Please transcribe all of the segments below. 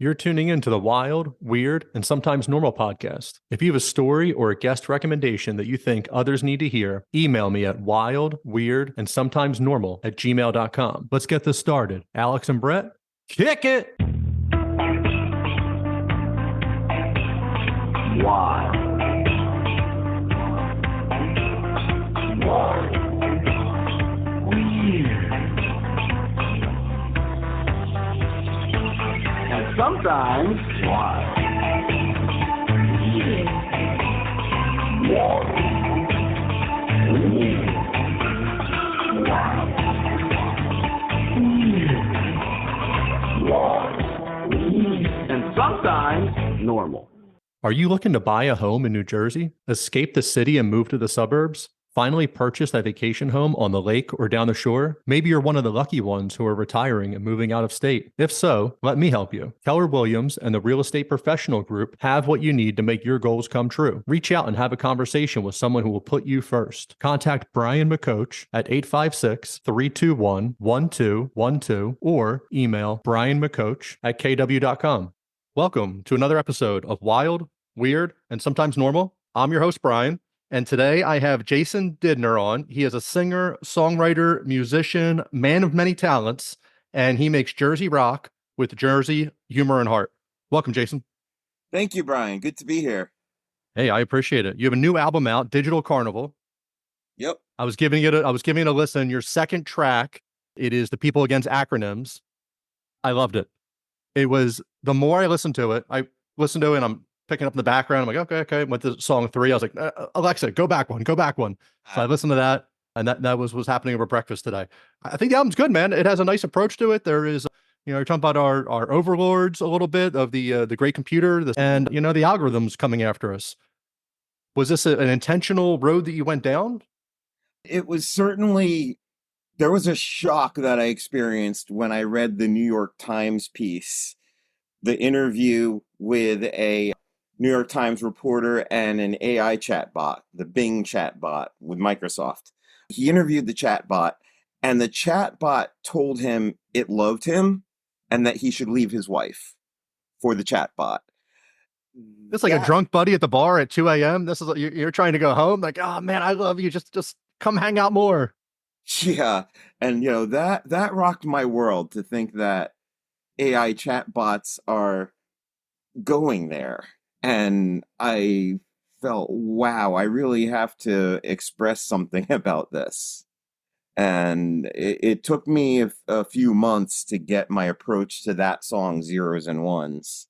You're tuning into the Wild, Weird, and Sometimes Normal podcast. If you have a story or a guest recommendation that you think others need to hear, email me at wildweirdandsometimesnormal@gmail.com. Let's get this started. Alex and Brett, kick it! Wild. Wild. Weird. And sometimes wild. Weird. Wild. Weird. Wild. Weird. Wild. Weird. And sometimes normal. Are you looking to buy a home in New Jersey, escape the city and move to the suburbs? Finally purchase a vacation home on the lake or down the shore? Maybe you're one of the lucky ones who are retiring and moving out of state. If so, let me help you. Keller Williams and the Real Estate Professional Group have what you need to make your goals come true. Reach out and have a conversation with someone who will put you first. Contact Brian McCoach at 856-321-1212 or email brianmccoach@kw.com. Welcome to another episode of Wild, Weird, and Sometimes Normal. I'm your host, Brian, and today I have Jason Didner on. He is a singer, songwriter, musician, man of many talents, and he makes Jersey rock with Jersey humor and heart. Welcome, Jason. Thank you, Brian. Good to be here. Hey, I appreciate it. You have a new album out, Digital Carnival. Yep. I was giving it a listen. Your second track, it is The People Against Acronyms. I loved it. It was, the more I listened to it, and I'm picking up in the background. I'm like, okay. Went to song 3. I was like, Alexa, go back one. So I listened to that, and that was happening over breakfast today. I think the album's good, man. It has a nice approach to it. There is, you're talking about our overlords a little bit of the great computer, and the algorithms coming after us. Was this an intentional road that you went down? It was certainly, there was a shock that I experienced when I read the New York Times piece, the interview with a New York Times reporter and an AI chatbot, the Bing chatbot with Microsoft. He interviewed the chatbot, and the chatbot told him it loved him and that he should leave his wife for the chatbot. It's like a drunk buddy at the bar at 2 a.m. This is, you're trying to go home. Like, oh man, I love you. Just come hang out more. Yeah. And that rocked my world to think that AI chatbots are going there. And I felt, wow, I really have to express something about this. And it took me a few months to get my approach to that song, Zeros and Ones.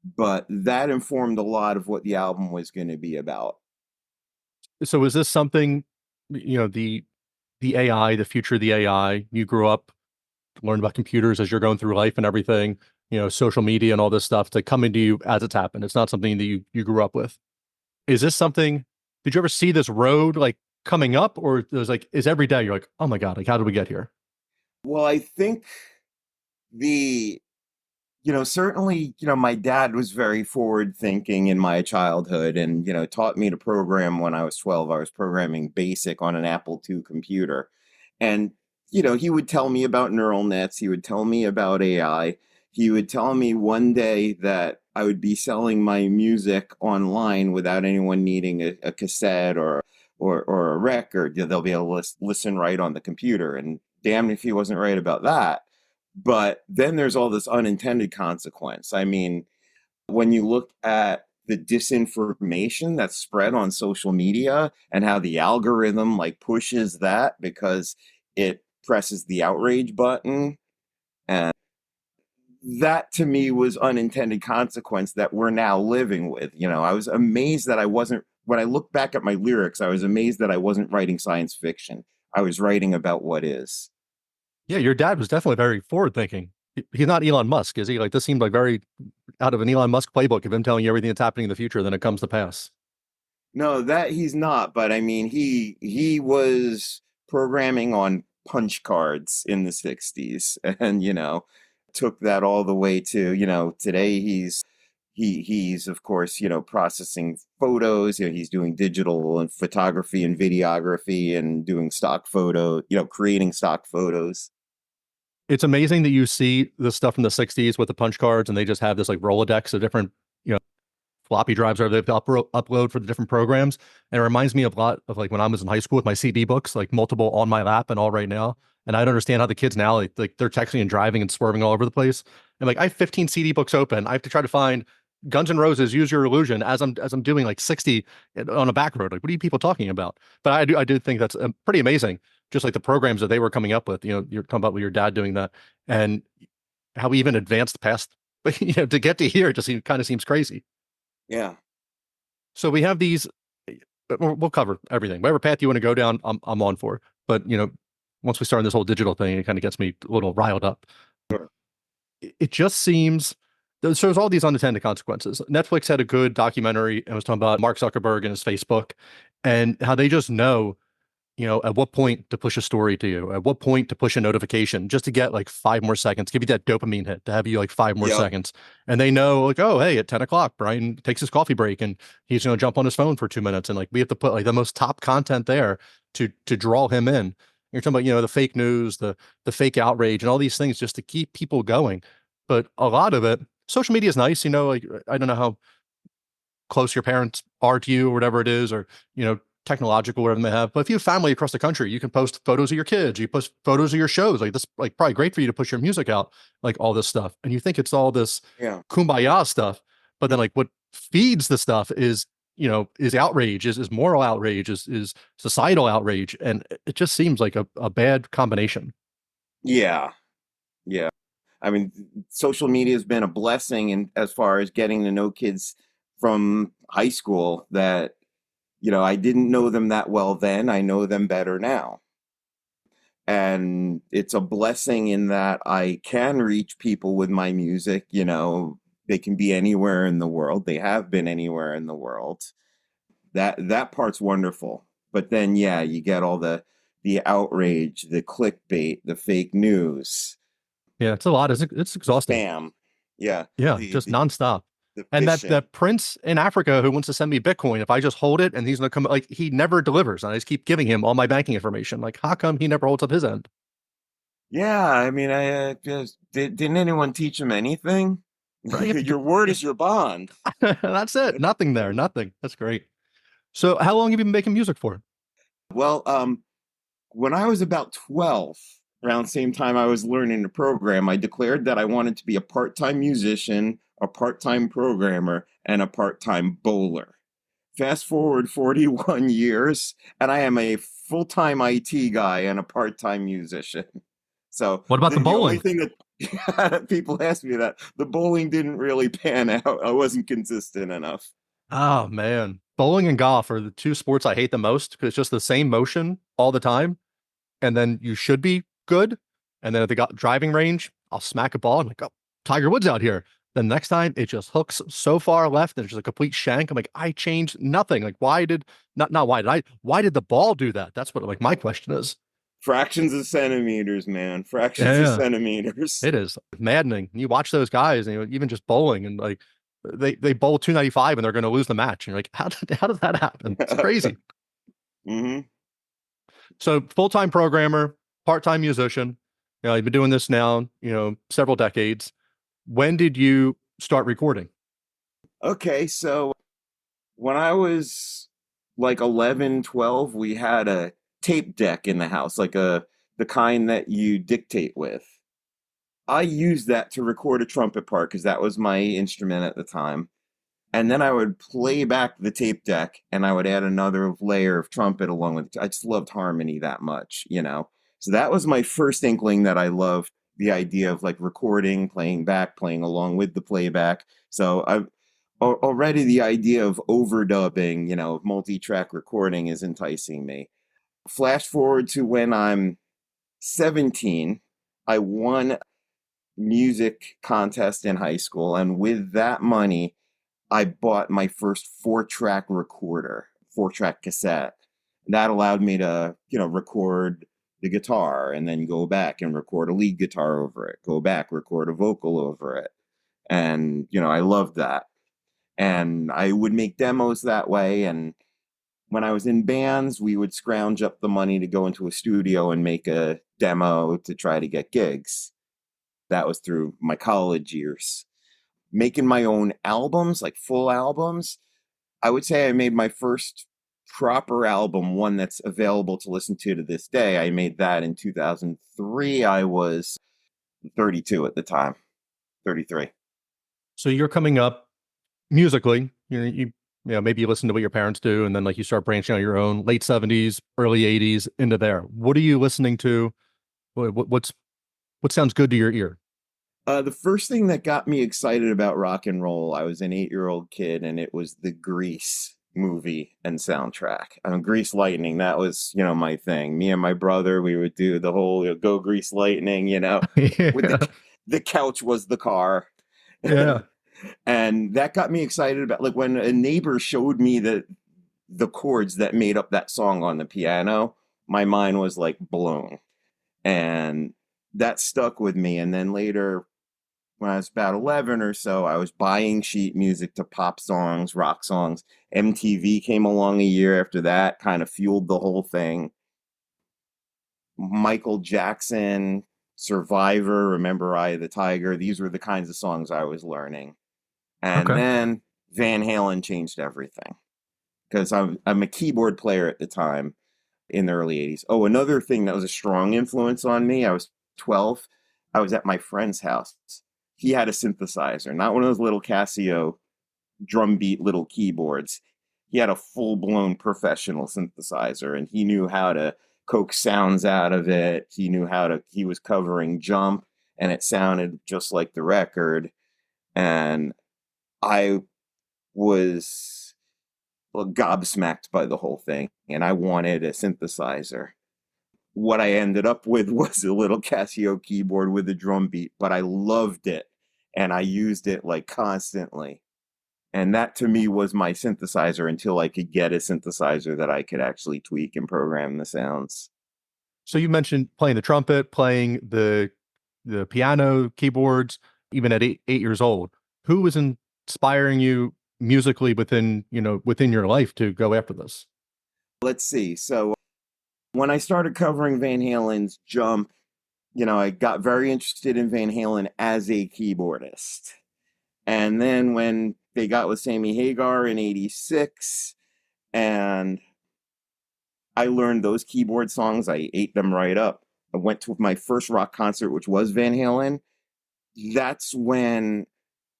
But that informed a lot of what the album was going to be about. So is this something, the AI, the future of the AI, you grew up, learned about computers as you're going through life and everything, social media and all this stuff to come into you as it's happened. It's not something that you grew up with. Is this something, did you ever see this road like coming up, or it was like, is every day you're like, oh my God, like how did we get here? Well, I think certainly, my dad was very forward thinking in my childhood and, taught me to program when I was 12. I was programming BASIC on an Apple II computer. And, he would tell me about neural nets. He would tell me about AI. He would tell me one day that I would be selling my music online without anyone needing a cassette or a record. They'll be able to listen right on the computer. And damn if he wasn't right about that. But then there's all this unintended consequence. I mean, when you look at the disinformation that's spread on social media and how the algorithm pushes that because it presses the outrage button, and that to me was unintended consequence that we're now living with. I was amazed that when I look back at my lyrics, I was amazed that I wasn't writing science fiction. I was writing about what is. Yeah, your dad was definitely very forward thinking. He's not Elon Musk, is he? Like, this seemed like very out of an Elon Musk playbook of him telling you everything that's happening in the future, then it comes to pass. No, that he's not. But I mean, he was programming on punch cards in the 60s and, took that all the way to, today he's of course, processing photos, he's doing digital and photography and videography and doing stock photo, creating stock photos. It's amazing that you see the stuff from the 60s with the punch cards and they just have this like Rolodex of different, you know, floppy drives or they have to upload for the different programs. And it reminds me a lot of like when I was in high school with my CD books, like multiple on my lap and all right now. And I don't understand how the kids now, like they're texting and driving and swerving all over the place. And like I have 15 CD books open. I have to try to find Guns N' Roses, Use Your Illusion as I'm doing like 60 on a back road. Like, what are you people talking about? But I do think that's pretty amazing. Just like the programs that they were coming up with, you're talking about with your dad doing that and how we even advanced past, to get to here, it just kind of seems crazy. Yeah. So we have these. We'll cover everything. Whatever path you want to go down, I'm on for. But once we start on this whole digital thing, it kind of gets me a little riled up. Sure. It just seems there shows all these unintended consequences. Netflix had a good documentary and was talking about Mark Zuckerberg and his Facebook and how they just know at what point to push a story to you, at what point to push a notification, just to get like 5 more seconds, give you that dopamine hit to have you like 5 more seconds. And they know like, oh, hey, at 10 o'clock, Brian takes his coffee break and he's going to jump on his phone for 2 minutes. And like, we have to put like the most top content there to draw him in. You're talking about, the fake news, the fake outrage and all these things just to keep people going. But a lot of it, social media is nice, like, I don't know how close your parents are to you or whatever it is, or, technological, whatever they have. But if you have family across the country, you can post photos of your kids, you post photos of your shows. Like this, like probably great for you to push your music out, like all this stuff. And you think it's all this kumbaya stuff, but then like what feeds the stuff is outrage, is moral outrage, is societal outrage. And it just seems like a bad combination. Yeah. Yeah. I mean, social media has been a blessing in as far as getting to know kids from high school that I didn't know them that well then. I know them better now. And it's a blessing in that I can reach people with my music. They can be anywhere in the world. They have been anywhere in the world. That part's wonderful. But then, yeah, you get all the outrage, the clickbait, the fake news. Yeah, it's a lot. It's exhausting. Spam. Yeah. Yeah, just nonstop. The And that phishing. prince in Africa who wants to send me Bitcoin, if I just hold it and he's gonna come, like he never delivers, and I just keep giving him all my banking information. Like, how come he never holds up his end? Yeah, I mean, I just didn't anyone teach him anything? Right? Your word is your bond. That's it. Nothing there. Nothing. That's great. So, how long have you been making music for? Well, when I was about 12, around the same time I was learning to program, I declared that I wanted to be a part-time musician, a part-time programmer, and a part-time bowler. Fast forward 41 years, and I am a full-time IT guy and a part-time musician. So What about the only bowling? thing that people ask me that the bowling didn't really pan out. I wasn't consistent enough. Oh man, bowling and golf are the two sports I hate the most because it's just the same motion all the time, and then you should be good. And then at the driving range, I'll smack a ball. I'm like, oh, Tiger Woods out here. Then next time it just hooks so far left and it's just a complete shank. I'm like, I changed nothing. Like, why did the ball do that? That's what like my question is. Fractions of centimeters, man. Fractions of Yeah, centimeters. it is maddening. You watch those guys, and even just bowling, and like they bowl 295 and they're going to lose the match. And you're like, how did that happen? It's crazy. Hmm. So full time programmer, part time musician. You've been doing this now, several decades. When did you start recording? Okay, so when I was like 11, 12, we had a tape deck in the house, like the kind that you dictate with. I used that to record a trumpet part because that was my instrument at the time. And then I would play back the tape deck and I would add another layer of trumpet along with it. I just loved harmony that much. So that was my first inkling that I loved the idea of like recording, playing back, playing along with the playback. So I've already the idea of overdubbing, of multi-track recording is enticing me. Flash forward to when I'm 17, I won music contest in high school, and with that money I bought my first 4-track recorder, 4-track cassette. That allowed me to record the guitar and then go back and record a lead guitar over it, go back, record a vocal over it. And I loved that, and I would make demos that way. And when I was in bands, we would scrounge up the money to go into a studio and make a demo to try to get gigs. That was through my college years. Making my own albums, like full albums, I would say I made my first proper album, one that's available to listen to this day. I made that in 2003. I was 32 at the time, 33. So you're coming up musically, maybe you listen to what your parents do, and then like you start branching out your own late 70s, early 80s into there. What are you listening to? What sounds good to your ear? The first thing that got me excited about rock and roll, I was an 8-year-old kid, and it was the Grease movie and soundtrack. Grease Lightning, that was, my thing. Me and my brother, we would do the whole Go Grease Lightning, with Yeah. the couch was the car. Yeah. And that got me excited about, like, when a neighbor showed me the chords that made up that song on the piano, my mind was like blown. And that stuck with me. And then later, when I was about 11 or so, I was buying sheet music to pop songs, rock songs. MTV came along a year after that, kind of fueled the whole thing. Michael Jackson, Survivor, Remember Eye of the Tiger. These were the kinds of songs I was learning. And Okay. then Van Halen changed everything, because I'm a keyboard player at the time in the early 80s. Oh, another thing that was a strong influence on me, I was 12. I was at my friend's house. He had a synthesizer, not one of those little Casio drum beat little keyboards. He had a full-blown professional synthesizer, and he knew how to coax sounds out of it. He was covering Jump, and it sounded just like the record. And I was gobsmacked by the whole thing, and I wanted a synthesizer. What I ended up with was a little Casio keyboard with a drum beat, but I loved it, and I used it like constantly. And that to me was my synthesizer until I could get a synthesizer that I could actually tweak and program the sounds. So you mentioned playing the trumpet, playing the piano, keyboards, even at 8 years old. Who was inspiring you musically within your life to go after this? Let's see. So when I started covering Van Halen's Jump, I got very interested in Van Halen as a keyboardist. And then when they got with Sammy Hagar in 86, and I learned those keyboard songs, I ate them right up. I went to my first rock concert, which was Van Halen. That's when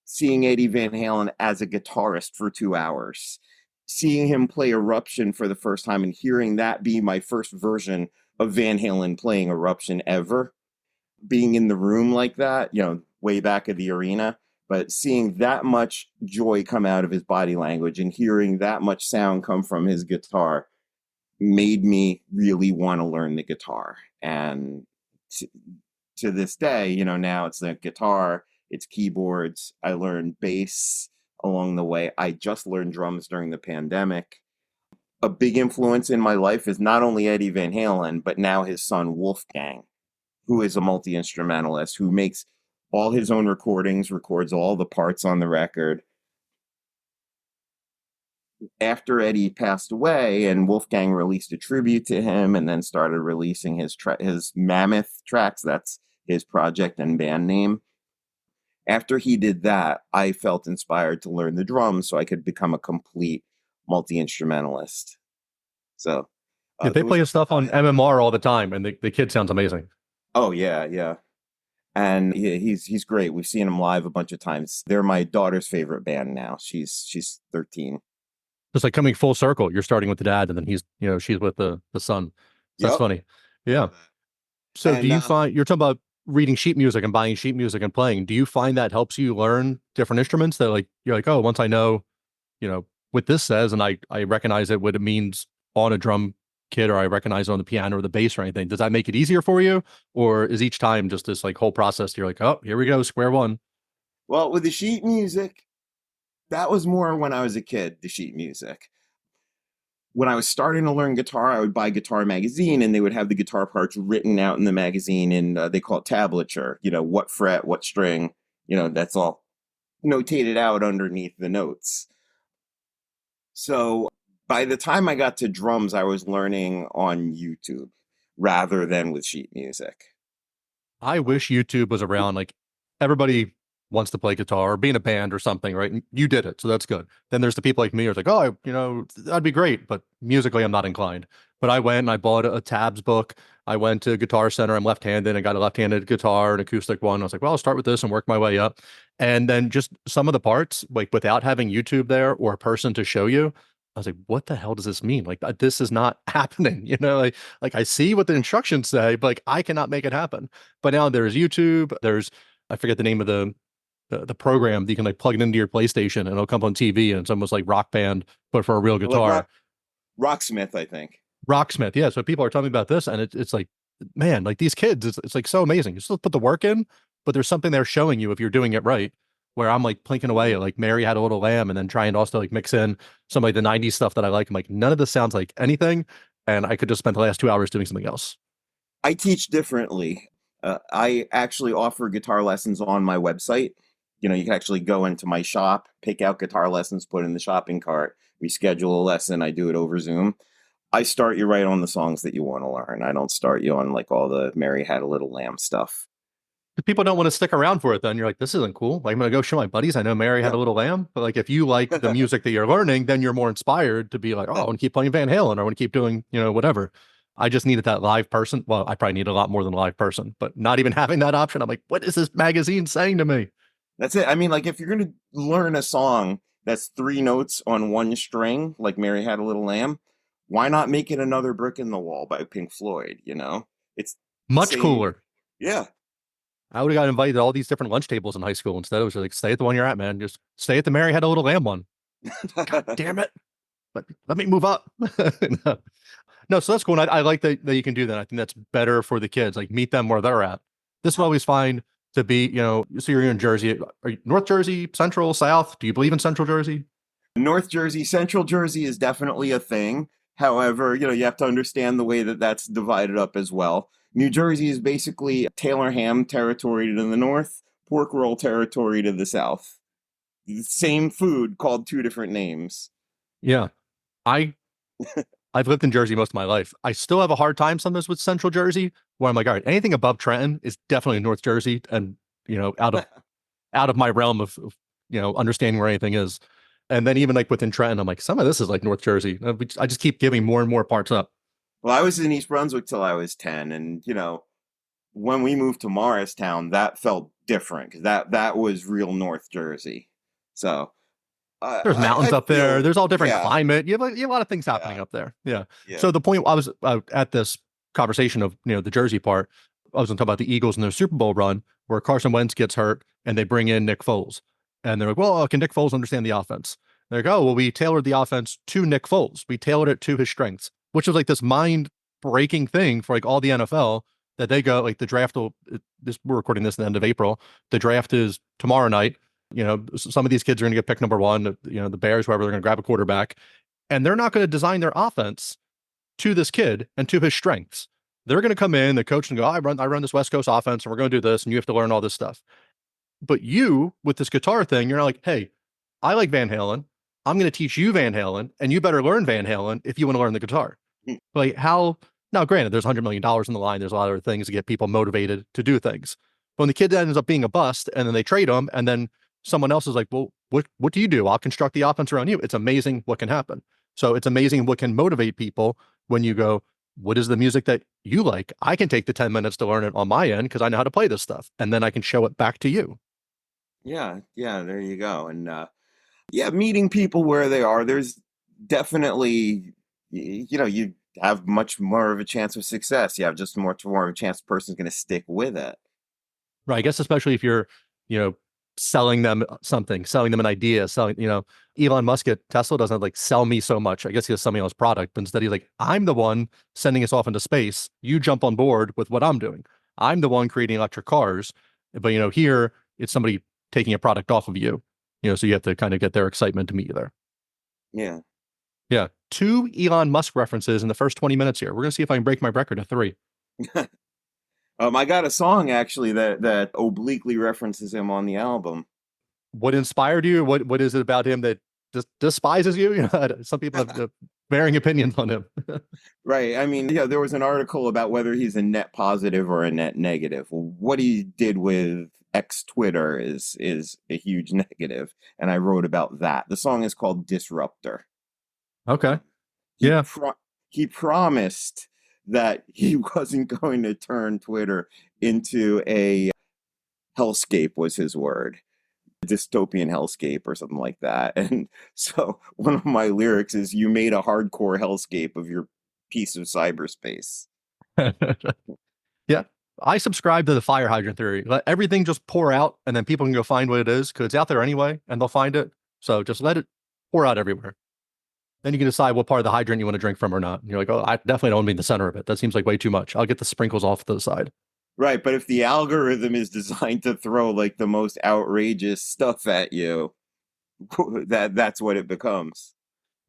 seeing Eddie Van Halen as a guitarist for 2 hours, seeing him play Eruption for the first time and hearing that be my first version of Van Halen playing Eruption ever, being in the room like that, way back at the arena, but seeing that much joy come out of his body language and hearing that much sound come from his guitar made me really want to learn the guitar. And to this day, now it's the guitar, it's keyboards. I learned bass along the way. I just learned drums during the pandemic. A big influence in my life is not only Eddie Van Halen, but now his son Wolfgang, who is a multi-instrumentalist, who makes all his own recordings, records all the parts on the record. After Eddie passed away and Wolfgang released a tribute to him and then started releasing his Mammoth tracks, that's his project and band name. After he did that, I felt inspired to learn the drums so I could become a complete multi-instrumentalist. So Yeah, they play his stuff on MMR all the time, and the kid sounds amazing. Oh yeah. And he's great. We've seen him live a bunch of times. They're my daughter's favorite band now. She's 13. Just like coming full circle. You're starting with the dad, and then she's with the son. So that's funny. Yeah. So do you find, you're talking about reading sheet music and buying sheet music and playing. Do you find that helps you learn different instruments that like, you're like, oh, once I know, what this says, and I recognize it, what it means on a drum kit, or I recognize it on the piano or the bass or anything, does that make it easier for you? Or is each time just this like whole process, you're like, oh, here we go, square one? Well, with the sheet music, that was more when I was a kid, the sheet music. When I was starting to learn guitar, I would buy Guitar Magazine, and they would have the guitar parts written out in the magazine, and they call it tablature, what fret, what string, that's all notated out underneath the notes. So by the time I got to drums, I was learning on YouTube rather than with sheet music. I wish YouTube was around. Like everybody wants to play guitar or be in a band or something, right? And you did it, so that's good. Then there's the people like me who's like, oh, that'd be great, but musically I'm not inclined. But I went and I bought a tabs book. I went to Guitar Center. I'm left-handed. I got a left-handed guitar, an acoustic one. I was like, well, I'll start with this and work my way up. And then just some of the parts, like without having YouTube there or a person to show you, I was like, what the hell does this mean? Like this is not happening, like I see what the instructions say, but like I cannot make it happen. But now there's YouTube, there's I forget the name of the program that you can like plug it into your PlayStation and it'll come on TV and it's almost like Rock Band, but for a real guitar. Rocksmith, I think. Rocksmith, yeah. So people are telling me about this, and it's like, man, like these kids, it's like so amazing. You still put the work in, but there's something they're showing you if you're doing it right. Where I'm like plinking away at like Mary Had a Little Lamb, and then trying to also like mix in some like the '90s stuff that I like. I'm like, none of this sounds like anything, and I could just spend the last 2 hours doing something else. I teach differently. I actually offer guitar lessons on my website. You know, you can actually go into my shop, pick out guitar lessons, put in the shopping cart. We schedule a lesson. I do it over Zoom. I start you right on the songs that you want to learn. I don't start you on like all the Mary Had a Little Lamb stuff. People don't want to stick around for it. Then you're like, this isn't cool. Like I'm gonna go show my buddies. I know Mary Had a Little Lamb, but like if you like the music that you're learning, then you're more inspired to be like, oh, I want to keep playing Van Halen, or I want to keep doing whatever. I just needed that live person. Well, I probably need a lot more than a live person, but not even having that option, I'm like, what is this magazine saying to me? That's it. I mean, like if you're going to learn a song that's 3 notes on one string, like Mary Had a Little Lamb, why not make it Another Brick in the Wall by Pink Floyd? It's Much same. cooler. Yeah. I would have got invited to all these different lunch tables in high school. Instead, it was like, stay at the one you're at, man. Just stay at the Mary Had a Little Lamb one. God damn it. Let me move up. No, so that's cool. And I like that you can do that. I think that's better for the kids. Like meet them where they're at. This will always find to be, so you're in Jersey. Are you North Jersey, Central, South? Do you believe in Central Jersey? North Jersey, Central Jersey is definitely a thing. However, you have to understand the way that that's divided up as well. New Jersey is basically Taylor ham territory to the north, pork roll territory to the south. Same food called 2 different names. Yeah. I've lived in Jersey most of my life. I still have a hard time sometimes with Central Jersey, where I'm like, all right, anything above Trenton is definitely North Jersey, and out of my realm of understanding where anything is. And then even like within Trenton, I'm like, some of this is like North Jersey. I just keep giving more and more parts up. Well, I was in East Brunswick till I was 10, and when we moved to Morristown, that felt different because that was real North Jersey. So. There's mountains up there. There's all different yeah. climate. You have a lot of things happening up there. Yeah. Yeah. So the point I was at this conversation of the Jersey part, I was going to talk about the Eagles and their Super Bowl run where Carson Wentz gets hurt and they bring in Nick Foles, and they're like, well, can Nick Foles understand the offense? They're like, oh, well, we tailored the offense to Nick Foles. We tailored it to his strengths, which was like this mind breaking thing for like all the NFL that they go like the draft we're recording this at the end of April. The draft is tomorrow night. Some of these kids are going to get picked number one, the Bears, whoever, they're going to grab a quarterback, and they're not going to design their offense to this kid and to his strengths. They're going to come in, the coach, and go, I run this West Coast offense, and we're going to do this, and you have to learn all this stuff. But you, with this guitar thing, you're like, hey, I like Van Halen. I'm going to teach you Van Halen, and you better learn Van Halen if you want to learn the guitar. Like how? Now, granted, there's $100 million in the line. There's a lot of things to get people motivated to do things. But when the kid ends up being a bust, and then they trade him, and then someone else is like, well, what do you do? I'll construct the offense around you. It's amazing what can happen. So it's amazing what can motivate people when you go, what is the music that you like? I can take the 10 minutes to learn it on my end because I know how to play this stuff. And then I can show it back to you. Yeah, there you go. And meeting people where they are, there's definitely, you have much more of a chance of success. You have just much more of a chance the person's going to stick with it. Right. I guess especially if you're, selling them something, selling them an idea, Elon Musk at Tesla doesn't like sell me so much. I guess he has something on his product, but instead he's like, I'm the one sending us off into space. You jump on board with what I'm doing. I'm the one creating electric cars. But, here it's somebody taking a product off of you, so you have to kind of get their excitement to meet you there. Yeah. Yeah. 2 Elon Musk references in the first 20 minutes here. We're going to see if I can break my record of 3. I got a song actually that obliquely references him on the album. What inspired you? What is it about him that just despises you? Some people have varying opinions on him. Right. I mean, yeah, there was an article about whether he's a net positive or a net negative. Well, what he did with X Twitter is a huge negative, and I wrote about that. The song is called Disruptor. Okay. He Yeah. pro- he promised that he wasn't going to turn Twitter into a hellscape was his word. Dystopian hellscape or something like that. And so one of my lyrics is you made a hardcore hellscape of your piece of cyberspace. Yeah. I subscribe to the fire hydrant theory. Let everything just pour out and then people can go find what it is because it's out there anyway and they'll find it. So just let it pour out everywhere. Then you can decide what part of the hydrant you want to drink from or not. And you're like, oh, I definitely don't want to be in the center of it. That seems like way too much. I'll get the sprinkles off to the side. Right, but if the algorithm is designed to throw like the most outrageous stuff at you, that's what it becomes.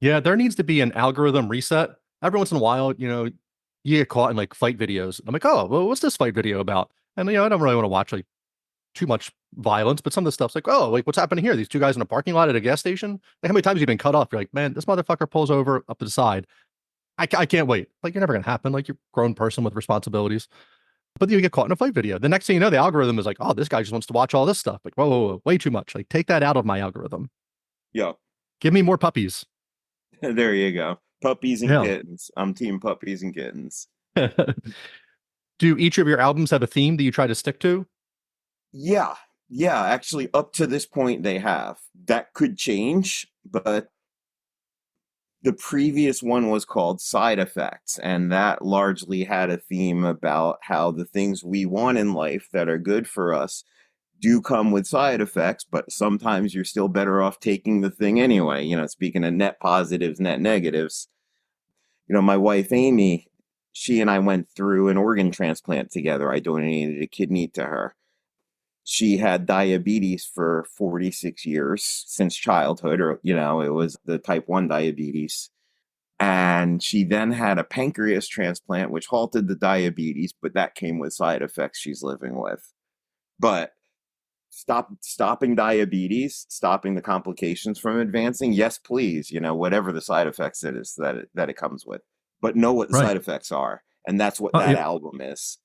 Yeah, there needs to be an algorithm reset. Every once in a while, you get caught in like fight videos. I'm like, oh, well, what's this fight video about? And I don't really want to watch like too much violence, but some of the stuff's like, oh, like what's happening here? These two guys in a parking lot at a gas station. Like how many times have you been cut off? You're like, man, this motherfucker pulls over up to the side. I can't wait. Like you're never gonna happen. Like you're a grown person with responsibilities. But you get caught in a fight video. The next thing you know, the algorithm is like, oh, this guy just wants to watch all this stuff. Like, whoa, whoa, whoa, way too much. Like, take that out of my algorithm. Yeah, Give me more puppies. there you go. Puppies and Yeah. kittens. I'm team puppies and kittens. Do each of your albums have a theme that you try to stick to? Yeah, yeah, actually, up to this point, they have. That could change, but the previous one was called Side Effects, and that largely had a theme about how the things we want in life that are good for us do come with side effects, but sometimes you're still better off taking the thing anyway. Speaking of net positives, net negatives, my wife, Amy, she and I went through an organ transplant together. I donated a kidney to her. She had diabetes for 46 years since childhood, or, it was the type 1 diabetes. And she then had a pancreas transplant, which halted the diabetes, but that came with side effects she's living with. But stopping diabetes, stopping the complications from advancing, yes, please, whatever the side effects it is that it comes with. But know what the Right. side effects are. And that's what that Yeah. album is.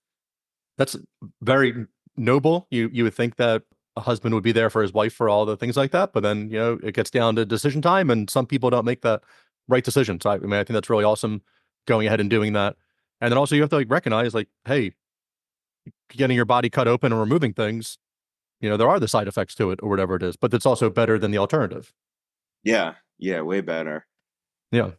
That's very noble. You would think that a husband would be there for his wife for all the things like that, but then it gets down to decision time, and some people don't make the right decision. So I think that's really awesome, going ahead and doing that. And then also you have to like recognize like, hey, getting your body cut open and removing things, there are the side effects to it or whatever it is, but it's also better than the alternative. Yeah, way better. Yeah.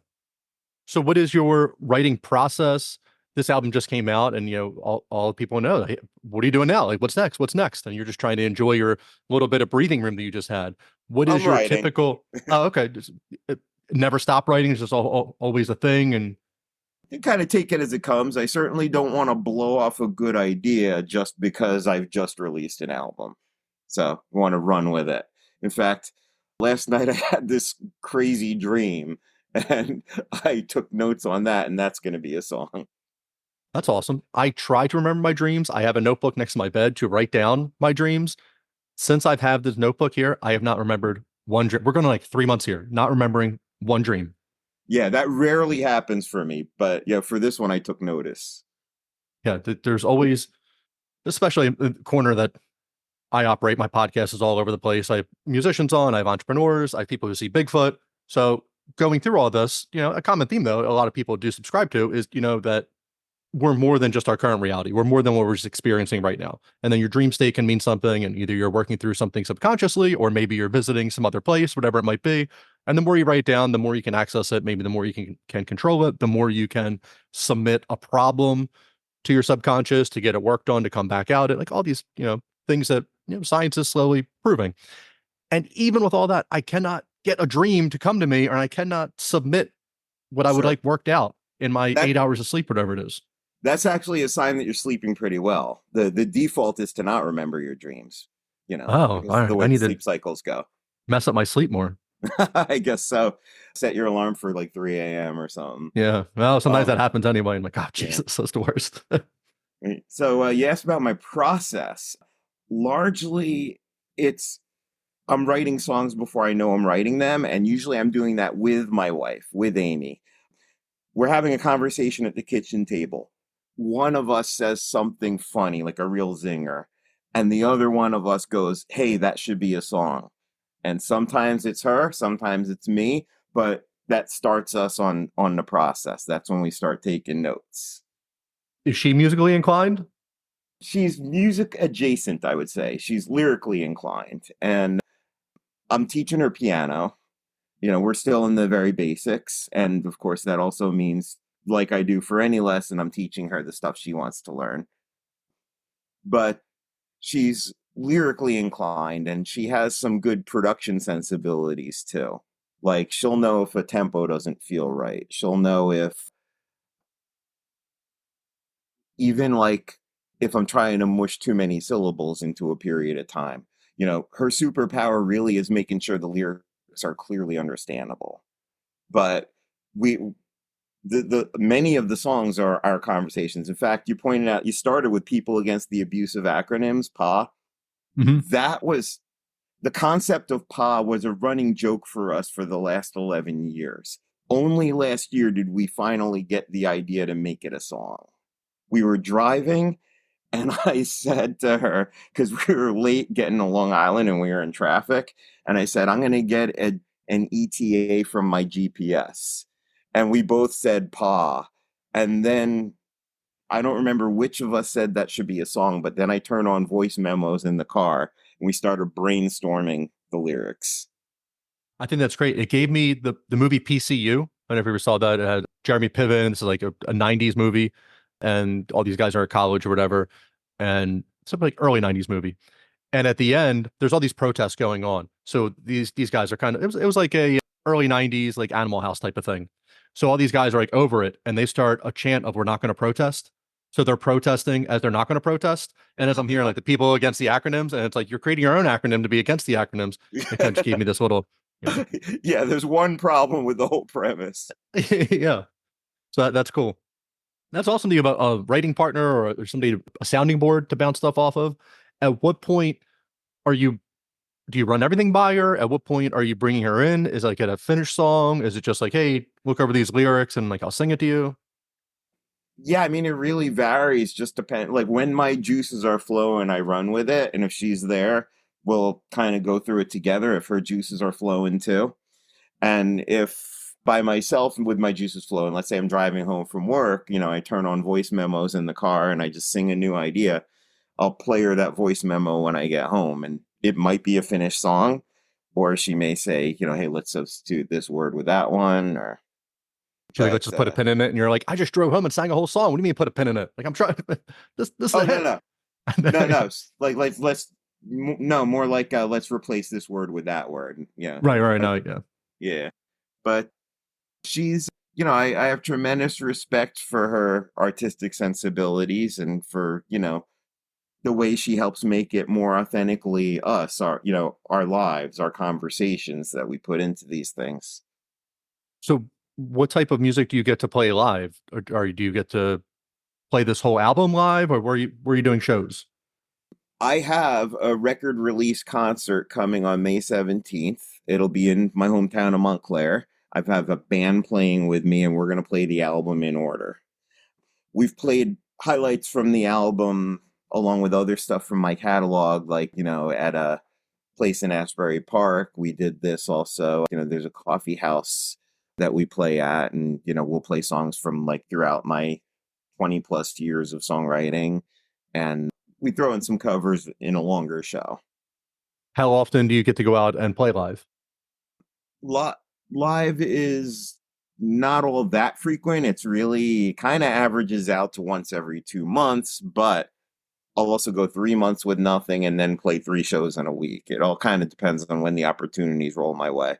So what is your writing process? This album just came out and, all people know, hey, what are you doing now? Like, what's next? What's next? And you're just trying to enjoy your little bit of breathing room that you just had. What is I'm your writing. typical, oh, okay. Just, never stop writing. It's just always a thing. And You kind of take it as it comes. I certainly don't want to blow off a good idea just because I've just released an album. So I want to run with it. In fact, last night I had this crazy dream and I took notes on that, and that's going to be a song. that's awesome. I try to remember my dreams. I have a notebook next to my bed to write down my dreams. Since I've had this notebook here, I have not remembered one dream. We're going to like 3 months here, not remembering one dream. Yeah, that rarely happens for me, but yeah, for this one I took notice. Yeah, there's always, especially in the corner that I operate, my podcast is all over the place. I have musicians on, I have entrepreneurs, I have people who see Bigfoot. So going through all this, a common theme though, a lot of people do subscribe to is, that we're more than just our current reality. We're more than what we're just experiencing right now. And then your dream state can mean something, and either you're working through something subconsciously, or maybe you're visiting some other place, whatever it might be. And the more you write it down, the more you can access it. Maybe the more you can control it, the more you can submit a problem to your subconscious to get it worked on, to come back out at like all these, things that, science is slowly proving. And even with all that, I cannot get a dream to come to me, or I cannot submit what I would Sure. like worked out in my That- 8 hours of sleep, whatever it is. That's actually a sign that you're sleeping pretty well. The default is to not remember your dreams, Oh, because all right. the way I the need to sleep cycles go. mess up my sleep more. I guess so. Set your alarm for like 3 a.m. or something. Yeah. Well, sometimes Um, that happens anyway. I'm like, oh, yeah. Jesus, that's the worst. Right. So you asked about my process. Largely, I'm writing songs before I know I'm writing them, and usually I'm doing that with my wife, with Amy. we're having a conversation at the kitchen table. One of us says something funny, like a real zinger, and the other one of us goes, "Hey, that should be a song." And sometimes it's her, sometimes it's me, but that starts us on the process. That's when we start taking notes. Is she musically inclined? She's music adjacent, I would say. She's lyrically inclined, and I'm teaching her piano. We're still in the very basics. And of course, that also means, like I do for any lesson, I'm teaching her the stuff she wants to learn. But she's lyrically inclined and she has some good production sensibilities too. Like, she'll know if a tempo doesn't feel right. She'll know if, even like, if I'm trying to mush too many syllables into a period of time. Her superpower really is making sure the lyrics are clearly understandable. But we the many of the songs are our conversations. In fact, you pointed out, you started with People Against the Abuse of Acronyms, PA. Mm-hmm. That was the concept of PA was a running joke for us for the last 11 years. Only last year did we finally get the idea to make it a song. We were driving and I said to her, because we were late getting to Long Island and we were in traffic, and I said, I'm going to get an ETA from my GPS. And we both said "pa." And then I don't remember which of us said that should be a song, but then I turned on voice memos in the car and we started brainstorming the lyrics. I think that's great. It gave me the movie PCU. I don't know if you ever saw that. It had Jeremy Piven. This is like a 90s movie, and all these guys are at college or whatever. And something like early 90s movie. And at the end, there's all these protests going on. So these guys are kind of, it was like a early 90s, like Animal House type of thing. So all these guys are like over it and they start a chant of "we're not going to protest." So they're protesting as they're not going to protest. And as I'm hearing like the people against the acronyms, and it's like, you're creating your own acronym to be against the acronyms. It kind of just gave me this little, Yeah, there's one problem with the whole premise. yeah. So that's cool. That's awesome to you about a writing partner or somebody, a sounding board to bounce stuff off of. At what point are you, do you run everything by her? At what point are you bringing her in? Is it like at a finished song? Is it just like, hey, look over these lyrics and like I'll sing it to you? Yeah, I mean, it really varies. Just depend. Like, when my juices are flowing, I run with it, and if she's there, we'll kind of go through it together. If her juices are flowing too, and if by myself and with my juices flowing, let's say I'm driving home from work, I turn on voice memos in the car and I just sing a new idea. I'll play her that voice memo when I get home, and it might be a finished song, or she may say, hey, let's substitute this word with that one, or She's like, let's but just put a pin in it. And you're like, I just drove home and sang a whole song. What do you mean put a pin in it? Like, I'm trying, this is oh, a no, hit. no. No, like no, more like let's replace this word with that word. Yeah. Right. No, yeah. Yeah. But she's, I have tremendous respect for her artistic sensibilities and for, the way she helps make it more authentically us, our lives, our conversations that we put into these things. So what type of music do you get to play live? Or do you get to play this whole album live, or were you doing shows? I have a record release concert coming on May 17th. It'll be in my hometown of Montclair. I have a band playing with me, and we're going to play the album in order. We've played highlights from the album along with other stuff from my catalog, like, at a place in Asbury Park. We did this also. There's a coffee house that we play at, and, we'll play songs from like throughout my 20 plus years of songwriting. And we throw in some covers in a longer show. How often do you get to go out and play live? Live is not all that frequent. It's really kind of averages out to once every 2 months, but I'll also go 3 months with nothing and then play 3 shows in a week. It all kind of depends on when the opportunities roll my way.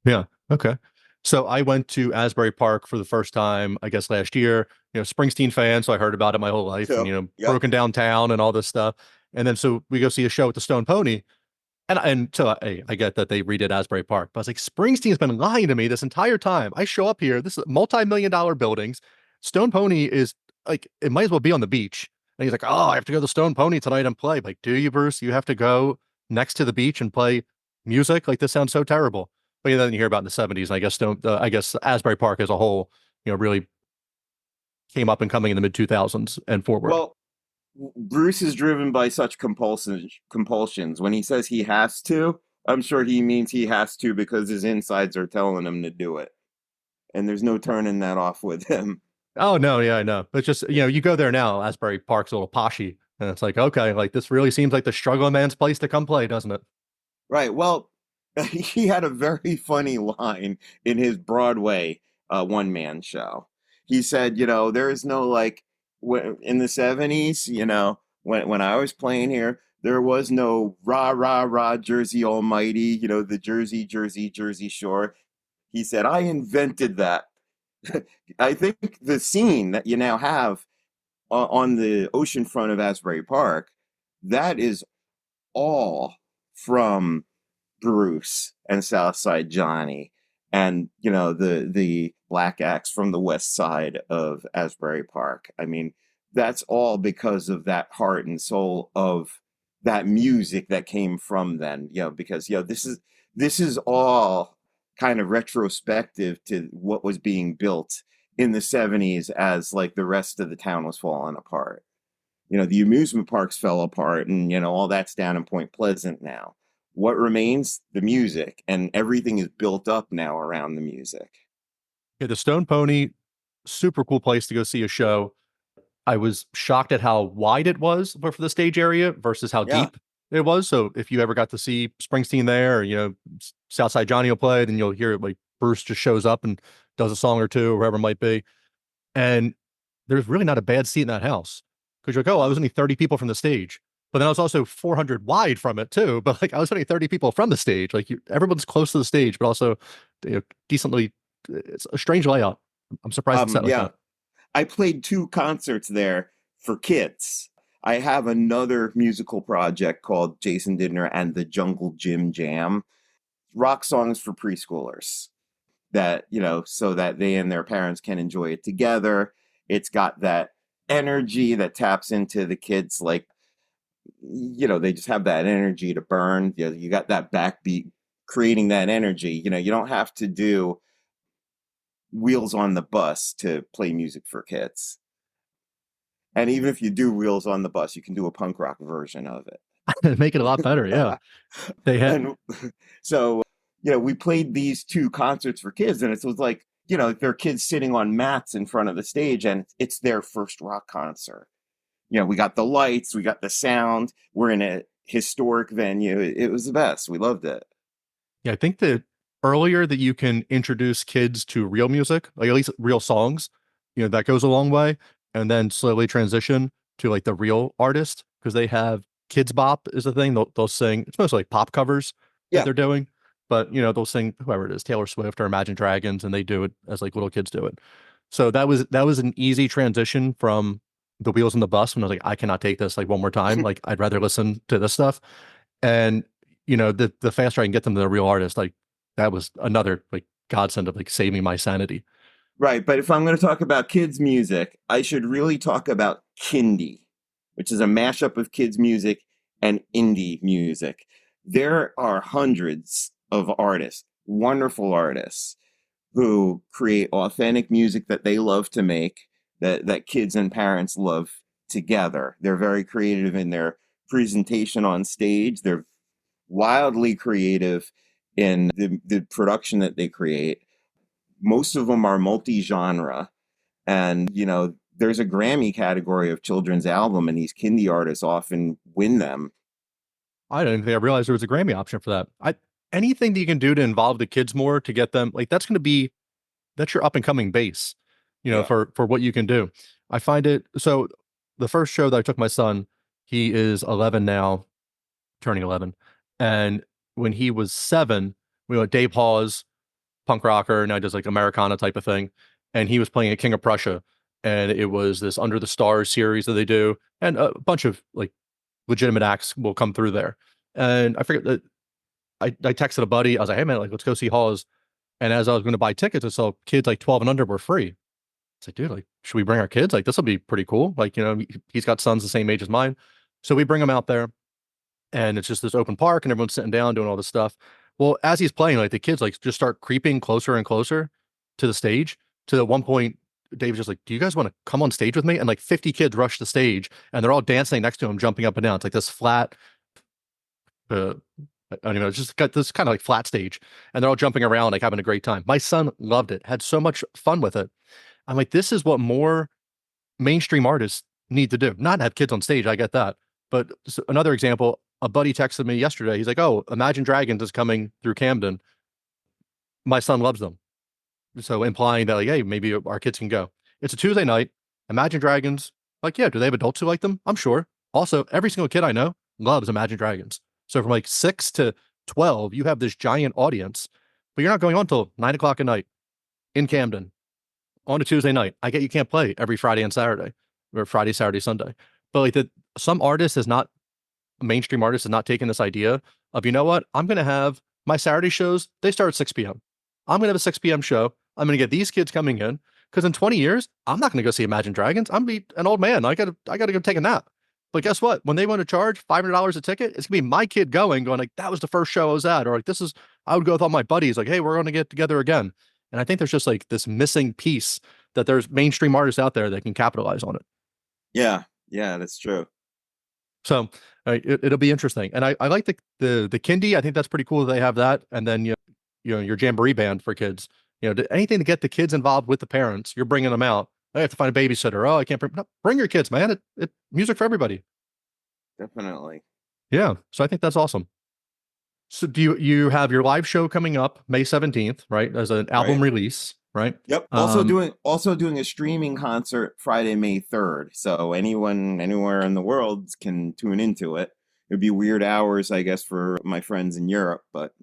Yeah. Okay. So I went to Asbury Park for the first time, I guess last year. Springsteen fan, so I heard about it my whole life, So, and yep. broken downtown and all this stuff. And then so we go see a show at the Stone Pony, and so I get that they redid Asbury Park, but I was like, Springsteen's been lying to me this entire time. I show up here, this is multi-million-dollar buildings. Stone Pony is like, it might as well be on the beach. And he's like, oh, I have to go to the Stone Pony tonight and play. I'm like, do you, Bruce? You have to go next to the beach and play music? Like, this sounds so terrible. But then you hear about in the 70s, and I guess Asbury Park as a whole, really came up and coming in the mid 2000s and forward. Well, Bruce is driven by such compulsions. When he says he has to, I'm sure he means he has to because his insides are telling him to do it. And there's no turning that off with him. Oh no, yeah, I know. But just you go there now, Asbury Park's a little poshy, and it's like, okay, like this really seems like the struggling man's place to come play, doesn't it? Right. Well, he had a very funny line in his Broadway one man show. He said, there is no like in the 70s, when I was playing here, there was no rah, rah, rah, Jersey Almighty, the Jersey, Jersey, Jersey Shore. He said, I invented that. I think the scene that you now have on the ocean front of Asbury Park, that is all from Bruce and Southside Johnny and the black acts from the west side of Asbury Park. I mean, that's all because of that heart and soul of that music that came from then, because this is all kind of retrospective to what was being built in the 70s as like the rest of the town was falling apart. The amusement parks fell apart and, all that's down in Point Pleasant now. What remains? The music, and everything is built up now around the music. Yeah, the Stone Pony, super cool place to go see a show. I was shocked at how wide it was for the stage area versus how Yeah. deep it was. So if you ever got to see Springsteen there, or, Southside Johnny will play, then you'll hear like Bruce just shows up and does a song or two, or whoever it might be. And there's really not a bad seat in that house because you're like, oh, I was only 30 people from the stage. But then I was also 400 wide from it too. But like I was only 30 people from the stage. Like everyone's close to the stage, but also decently. It's a strange layout. I'm surprised it's set like Yeah. that. I played 2 concerts there for kids. I have another musical project called Jason Didner and the Jungle Gym Jam, rock songs for preschoolers that, so that they and their parents can enjoy it together. It's got that energy that taps into the kids, like, they just have that energy to burn. You got that backbeat creating that energy. You don't have to do Wheels on the Bus to play music for kids. And even if you do Wheels on the Bus, you can do a punk rock version of it. Make it a lot better. Yeah. They had, And so, we played these 2 concerts for kids, and it was like, there are kids sitting on mats in front of the stage, and it's their first rock concert. We got the lights, we got the sound, we're in a historic venue. It was the best. We loved it. yeah, I think that earlier that you can introduce kids to real music, like at least real songs, that goes a long way. And then slowly transition to like the real artist because they have Kids Bop is the thing. They'll sing, it's mostly like pop covers that Yeah. they're doing, but they'll sing whoever it is, Taylor Swift or Imagine Dragons, and they do it as like little kids do it. So that was an easy transition from the Wheels on the Bus when I was like, I cannot take this like one more time. Like I'd rather listen to this stuff. And the faster I can get them to the real artist, like that was another like godsend of like saving my sanity. Right. But if I'm going to talk about kids' music, I should really talk about Kindy, which is a mashup of kids' music and indie music. There are hundreds of artists, wonderful artists, who create authentic music that they love to make, that kids and parents love together. They're very creative in their presentation on stage. They're wildly creative in the production that they create. Most of them are multi-genre, and there's a Grammy category of children's album, and these Kindy artists often win them. I didn't think I realized there was a Grammy option for that. Anything that you can do to involve the kids more to get them like that's your up and coming base, Yeah. for what you can do. I find it so the first show that I took my son, he is 11 now, turning 11. And when he was 7, we went Dave Hawes, punk rocker, now he does like Americana type of thing. And he was playing a King of Prussia. And it was this Under the Stars series that they do. And a bunch of like legitimate acts will come through there. And I forget that I texted a buddy. I was like, hey man, like let's go see Hawes. And as I was going to buy tickets, I saw kids like 12 and under were free. It's like, dude, like, should we bring our kids? Like, this will be pretty cool. Like, he's got sons the same age as mine. So we bring them out there and it's just this open park and everyone's sitting down doing all this stuff. Well, as he's playing, like the kids like just start creeping closer and closer to the stage. To one point, Dave was just like, do you guys want to come on stage with me? And like 50 kids rush the stage and they're all dancing next to him, jumping up and down. It's like this flat, I don't even know, it's just got this kind of like flat stage. And they're all jumping around, like having a great time. My son loved it, had so much fun with it. I'm like, this is what more mainstream artists need to do. Not have kids on stage, I get that. But another example, a buddy texted me yesterday. He's like, oh, Imagine Dragons is coming through Camden. My son loves them. So implying that, like, hey, maybe our kids can go. It's a Tuesday night. Imagine Dragons. Like, yeah, do they have adults who like them? I'm sure. Also, every single kid I know loves Imagine Dragons. So from like 6 to 12, you have this giant audience, but you're not going on until 9 o'clock at night in Camden on a Tuesday night. I get you can't play every Friday and Saturday, or Friday, Saturday, Sunday. But like some artist is not, mainstream artist is not taking this idea of, you know what, I'm going to have my Saturday shows, they start at 6 p.m. I'm going to have a 6 p.m. show. I'm going to get these kids coming in because in 20 years, I'm not going to go see Imagine Dragons. I'm going to be an old man. I got to go take a nap. But guess what? When they want to charge $500 a ticket, it's going to be my kid going like, that was the first show I was at. Or like, I would go with all my buddies like, hey, we're going to get together again. And I think there's just like this missing piece that there's mainstream artists out there that can capitalize on it. Yeah. Yeah, that's true. So it'll be interesting. And I like the kindy. I think that's pretty cool that they have that. And then, you know, your jamboree band for kids, you know, anything to get the kids involved with the parents. You're bringing them out. I have to find a babysitter. Oh, I can't bring your kids, man. It music for everybody. Definitely. Yeah. So I think that's awesome. So do you have your live show coming up May 17th, right? As an album release, right? Yep. Also doing a streaming concert Friday, May 3rd. So anyone anywhere in the world can tune into it. It'd be weird hours, I guess, for my friends in Europe, but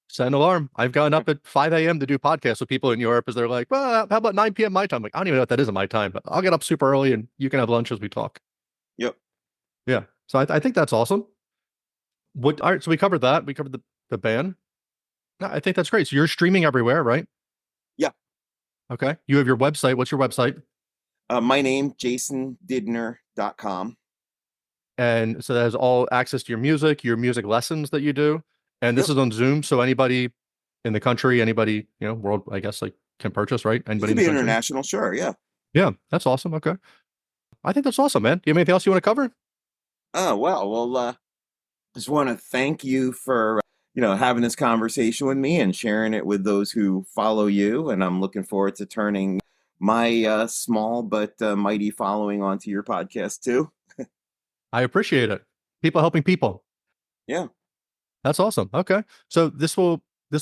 set an alarm. I've gotten up at 5 a.m. to do podcasts with people in Europe as they're like, well, how about 9 p.m. my time? I'm like, I don't even know what that is in my time, but I'll get up super early and you can have lunch as we talk. Yep. Yeah. So I think that's awesome. All right. So we covered that. We covered the band. No, I think that's great. So you're streaming everywhere, right? Yeah. Okay. You have your website. What's your website? My name, jasondidner.com. And so that has all access to your music lessons that you do. And this is on Zoom. So anybody in the country, anybody, you know, world, I guess, like can purchase, right? Anybody It could be international. Sure. Yeah. Yeah. That's awesome. Okay. I think that's awesome, man. Do you have anything else you want to cover? Oh, well, just want to thank you for, having this conversation with me and sharing it with those who follow you. And I'm looking forward to turning my small but mighty following onto your podcast too. I appreciate it. People helping people. Yeah. That's awesome. Okay. So this will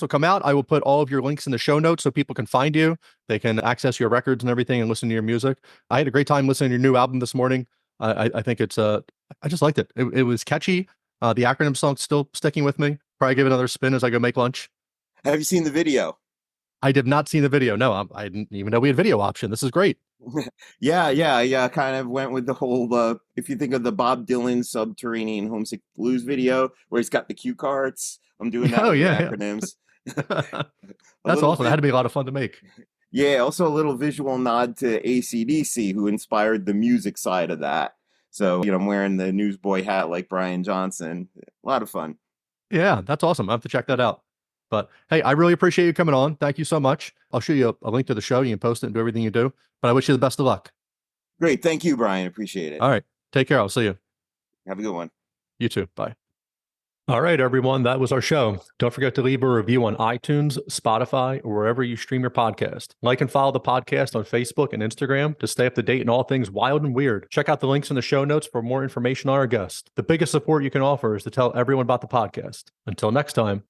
come out. I will put all of your links in the show notes so people can find you. They can access your records and everything and listen to your music. I had a great time listening to your new album this morning. I think it's I just liked it. It was catchy. The acronym song's still sticking with me. Probably give it another spin as I go make lunch. Have you seen the video? I did not see the video. No, I didn't even know we had video option. This is great. Yeah. Kind of went with the whole, if you think of the Bob Dylan Subterranean Homesick Blues video where he's got the cue cards, I'm doing that with the acronyms. That's awesome. That had to be a lot of fun to make. Yeah, also a little visual nod to AC/DC, who inspired the music side of that. So, I'm wearing the newsboy hat like Brian Johnson. A lot of fun. Yeah, that's awesome. I have to check that out. But hey, I really appreciate you coming on. Thank you so much. I'll show you a link to the show. You can post it and do everything you do. But I wish you the best of luck. Great. Thank you, Brian. Appreciate it. All right. Take care. I'll see you. Have a good one. You too. Bye. All right, everyone. That was our show. Don't forget to leave a review on iTunes, Spotify, or wherever you stream your podcast. Like and follow the podcast on Facebook and Instagram to stay up to date in all things wild and weird. Check out the links in the show notes for more information on our guest. The biggest support you can offer is to tell everyone about the podcast. Until next time.